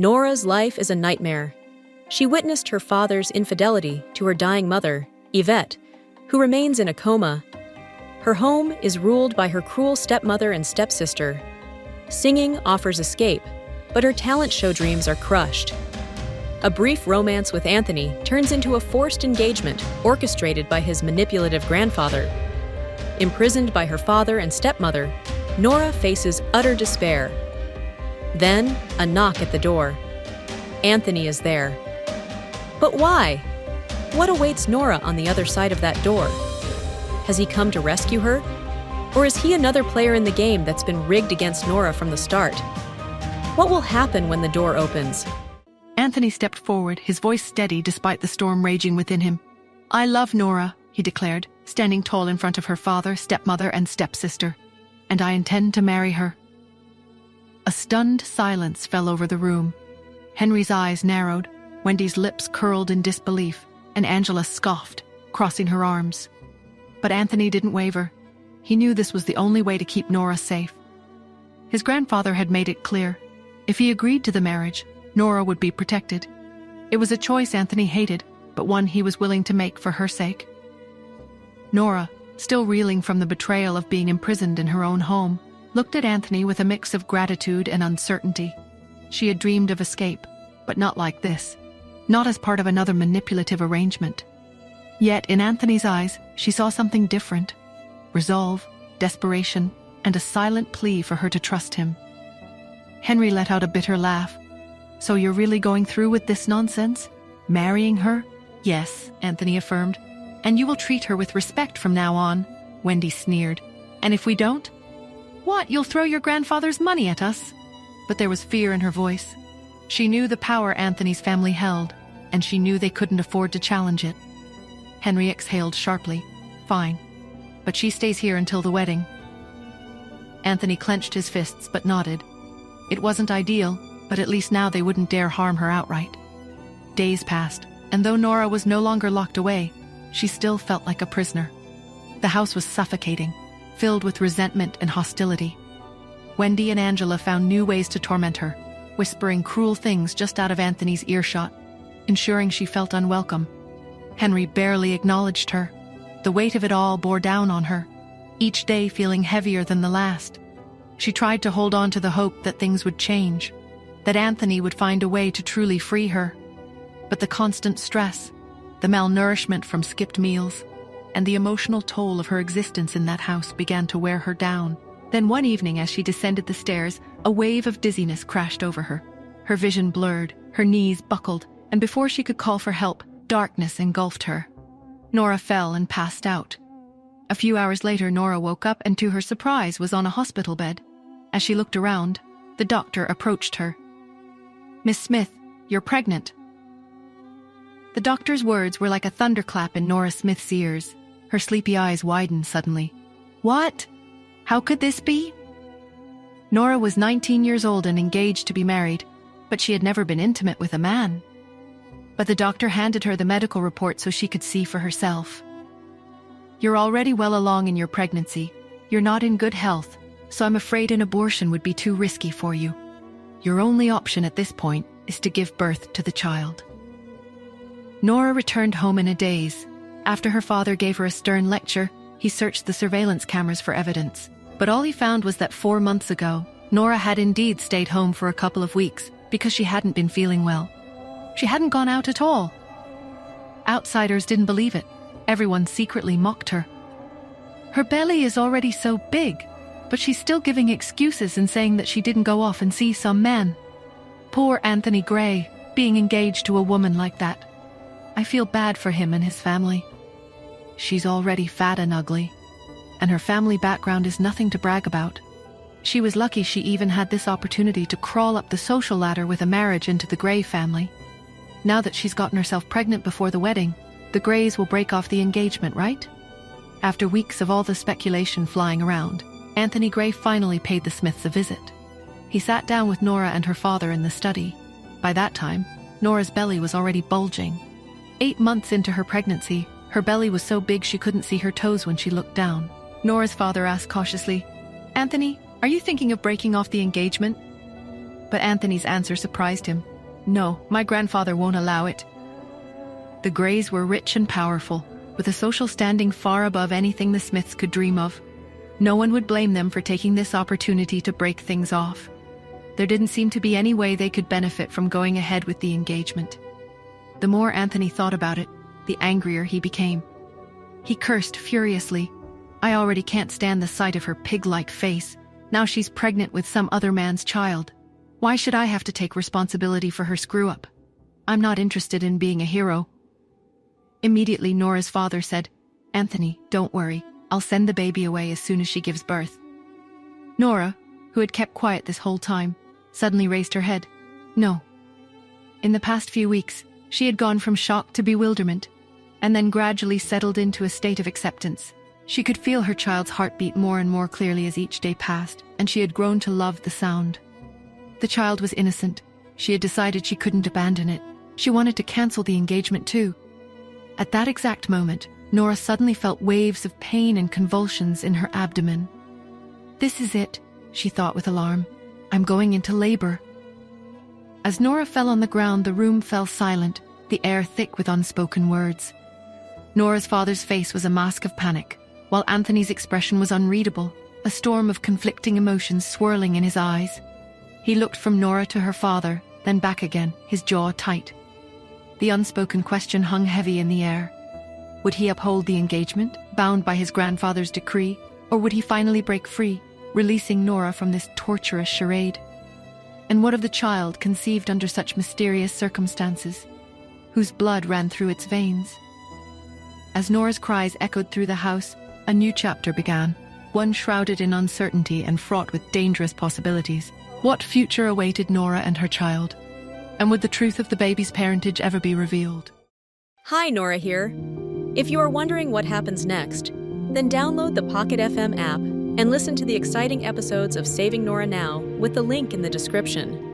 Nora's life is a nightmare. She witnessed her father's infidelity to her dying mother, Yvette, who remains in a coma. Her home is ruled by her cruel stepmother and stepsister. Singing offers escape, but her talent show dreams are crushed. A brief romance with Anthony turns into a forced engagement orchestrated by his manipulative grandfather. Imprisoned by her father and stepmother, Nora faces utter despair. Then, a knock at the door. Anthony is there. But why? What awaits Nora on the other side of that door? Has he come to rescue her? Or is he another player in the game that's been rigged against Nora from the start? What will happen when the door opens? Anthony stepped forward, his voice steady despite the storm raging within him. "I love Nora," he declared, standing tall in front of her father, stepmother, and stepsister. "And I intend to marry her." A stunned silence fell over the room. Henry's eyes narrowed, Wendy's lips curled in disbelief, and Angela scoffed, crossing her arms. But Anthony didn't waver. He knew this was the only way to keep Nora safe. His grandfather had made it clear. If he agreed to the marriage, Nora would be protected. It was a choice Anthony hated, but one he was willing to make for her sake. Nora, still reeling from the betrayal of being imprisoned in her own home, looked at Anthony with a mix of gratitude and uncertainty. She had dreamed of escape, but not like this. Not as part of another manipulative arrangement. Yet, in Anthony's eyes, she saw something different. Resolve, desperation, and a silent plea for her to trust him. Henry let out a bitter laugh. "So you're really going through with this nonsense? Marrying her?" "Yes," Anthony affirmed. "And you will treat her with respect from now on," Wendy sneered. "And if we don't?" "What, you'll throw your grandfather's money at us?" But there was fear in her voice. She knew the power Anthony's family held, and she knew they couldn't afford to challenge it. Henry exhaled sharply. "Fine. But she stays here until the wedding." Anthony clenched his fists but nodded. It wasn't ideal, but at least now they wouldn't dare harm her outright. Days passed, and though Nora was no longer locked away, she still felt like a prisoner. The house was suffocating, filled with resentment and hostility. Wendy and Angela found new ways to torment her, whispering cruel things just out of Anthony's earshot, ensuring she felt unwelcome. Henry barely acknowledged her. The weight of it all bore down on her, each day feeling heavier than the last. She tried to hold on to the hope that things would change, that Anthony would find a way to truly free her. But the constant stress, the malnourishment from skipped meals, and the emotional toll of her existence in that house began to wear her down. Then one evening as she descended the stairs, a wave of dizziness crashed over her. Her vision blurred, her knees buckled, and before she could call for help, darkness engulfed her. Nora fell and passed out. A few hours later, Nora woke up and to her surprise was on a hospital bed. As she looked around, the doctor approached her. "Miss Smith, you're pregnant." The doctor's words were like a thunderclap in Nora Smith's ears. Her sleepy eyes widened suddenly. "What? How could this be?" Nora was 19 years old and engaged to be married, but she had never been intimate with a man. But the doctor handed her the medical report so she could see for herself. "You're already well along in your pregnancy. You're not in good health, so I'm afraid an abortion would be too risky for you. Your only option at this point is to give birth to the child." Nora returned home in a daze. After her father gave her a stern lecture, he searched the surveillance cameras for evidence. But all he found was that 4 months ago, Nora had indeed stayed home for a couple of weeks because she hadn't been feeling well. She hadn't gone out at all. Outsiders didn't believe it. Everyone secretly mocked her. Her belly is already so big, but she's still giving excuses and saying that she didn't go off and see some men. Poor Anthony Gray, being engaged to a woman like that. I feel bad for him and his family. She's already fat and ugly, and her family background is nothing to brag about. She was lucky she even had this opportunity to crawl up the social ladder with a marriage into the Gray family. Now that she's gotten herself pregnant before the wedding, the Grays will break off the engagement, right? After weeks of all the speculation flying around, Anthony Gray finally paid the Smiths a visit. He sat down with Nora and her father in the study. By that time, Nora's belly was already bulging. 8 months into her pregnancy, her belly was so big she couldn't see her toes when she looked down. Nora's father asked cautiously, "Anthony, are you thinking of breaking off the engagement?" But Anthony's answer surprised him. No, my grandfather won't allow it. The Greys were rich and powerful, with a social standing far above anything the Smiths could dream of. No one would blame them for taking this opportunity to break things off. There didn't seem to be any way they could benefit from going ahead with the engagement. The more Anthony thought about it, the angrier he became. He cursed furiously. I already can't stand the sight of her pig-like face. Now she's pregnant with some other man's child. Why should I have to take responsibility for her screw-up? I'm not interested in being a hero. Immediately, Nora's father said, Anthony, don't worry. I'll send the baby away as soon as she gives birth. Nora, who had kept quiet this whole time, suddenly raised her head. No. In the past few weeks, she had gone from shock to bewilderment, and then gradually settled into a state of acceptance. She could feel her child's heartbeat more and more clearly as each day passed, and she had grown to love the sound. The child was innocent. She had decided she couldn't abandon it. She wanted to cancel the engagement too. At that exact moment, Nora suddenly felt waves of pain and convulsions in her abdomen. This is it, she thought with alarm. I'm going into labor. As Nora fell on the ground, the room fell silent, the air thick with unspoken words. Nora's father's face was a mask of panic, while Anthony's expression was unreadable, a storm of conflicting emotions swirling in his eyes. He looked from Nora to her father, then back again, his jaw tight. The unspoken question hung heavy in the air. Would he uphold the engagement, bound by his grandfather's decree, or would he finally break free, releasing Nora from this torturous charade? And what of the child conceived under such mysterious circumstances, whose blood ran through its veins? As Nora's cries echoed through the house, a new chapter began, one shrouded in uncertainty and fraught with dangerous possibilities. What future awaited Nora and her child? And would the truth of the baby's parentage ever be revealed? Hi, Nora here. If you are wondering what happens next, then download the Pocket FM app and listen to the exciting episodes of Saving Nora Now with the link in the description.